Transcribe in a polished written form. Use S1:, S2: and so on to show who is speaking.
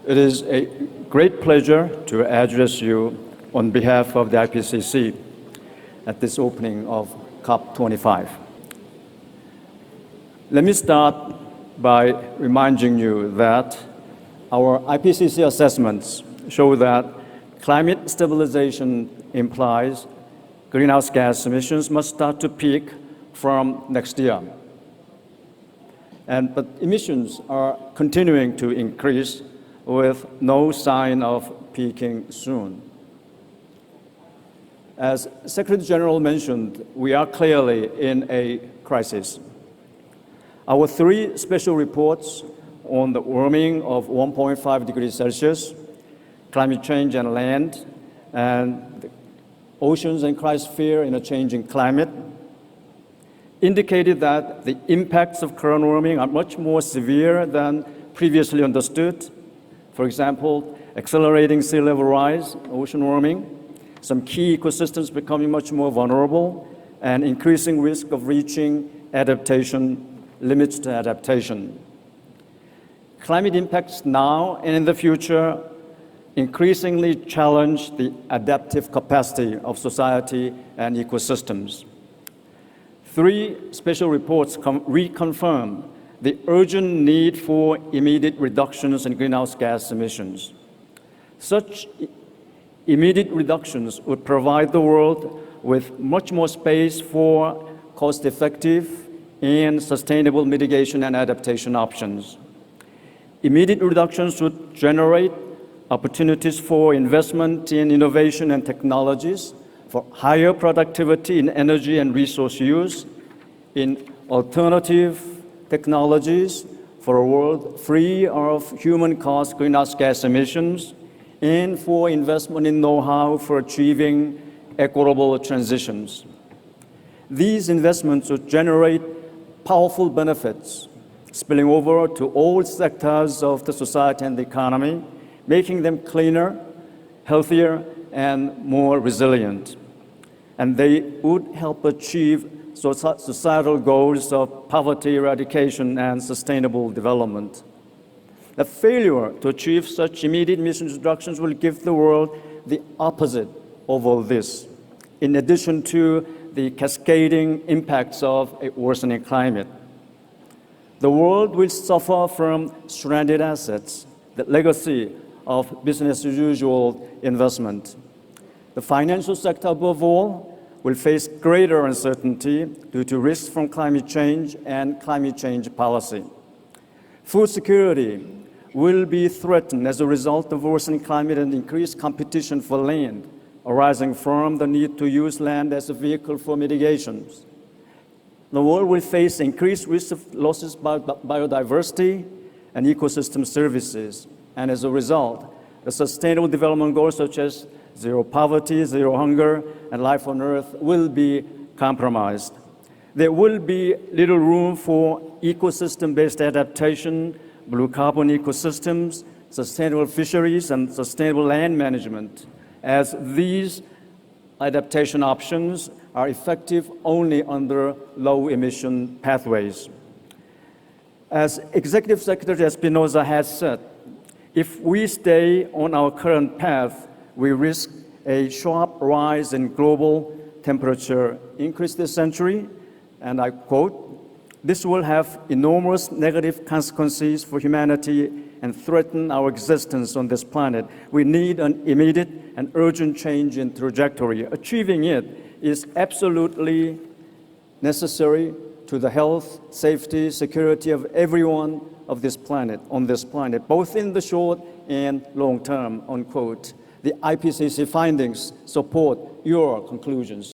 S1: It is a great pleasure to address you on behalf of the IPCC at this opening of COP25. Let me start by reminding you that our IPCC assessments show that climate stabilization implies greenhouse gas emissions must start to peak from next year. But emissions are continuing to increase with no sign of peaking soon. As Secretary General mentioned, we are clearly in a crisis. Our three special reports on the warming of 1.5 degrees Celsius, climate change and land, and the oceans and cryosphere in a changing climate, indicated that the impacts of current warming are much more severe than previously understood. For example, accelerating sea level rise, ocean warming, some key ecosystems becoming much more vulnerable, and increasing risk of reaching limits to adaptation. Climate impacts now and in the future increasingly challenge the adaptive capacity of society and ecosystems. Three special reports reconfirm the urgent need for immediate reductions in greenhouse gas emissions. Such immediate reductions would provide the world with much more space for cost-effective and sustainable mitigation and adaptation options. Immediate reductions would generate opportunities for investment in innovation and technologies, for higher productivity in energy and resource use, in alternative technologies for a world free of human-caused greenhouse gas emissions, and for investment in know-how for achieving equitable transitions. These investments would generate powerful benefits, spilling over to all sectors of the society and the economy, making them cleaner, healthier, and more resilient. And they would help achieve societal goals of poverty eradication and sustainable development. The failure to achieve such immediate emissions reductions will give the world the opposite of all this, in addition to the cascading impacts of a worsening climate. The world will suffer from stranded assets, the legacy of business as usual investment. The financial sector, above all, will face greater uncertainty due to risks from climate change and climate change policy. Food security will be threatened as a result of worsening climate and increased competition for land, arising from the need to use land as a vehicle for mitigations. The world will face increased risks of losses by biodiversity and ecosystem services. And as a result, the sustainable development goals such as zero poverty, zero hunger, and life on Earth will be compromised. There will be little room for ecosystem-based adaptation, blue carbon ecosystems, sustainable fisheries, and sustainable land management, as these adaptation options are effective only under low-emission pathways. As Executive Secretary Espinosa has said, if we stay on our current path, we risk a sharp rise in global temperature increase this century, and I quote, "This will have enormous negative consequences for humanity and threaten our existence on this planet. We need an immediate and urgent change in trajectory. Achieving it is absolutely necessary to the health, safety, security of everyone on this planet, both in the short and long term," unquote. The IPCC findings support your conclusions.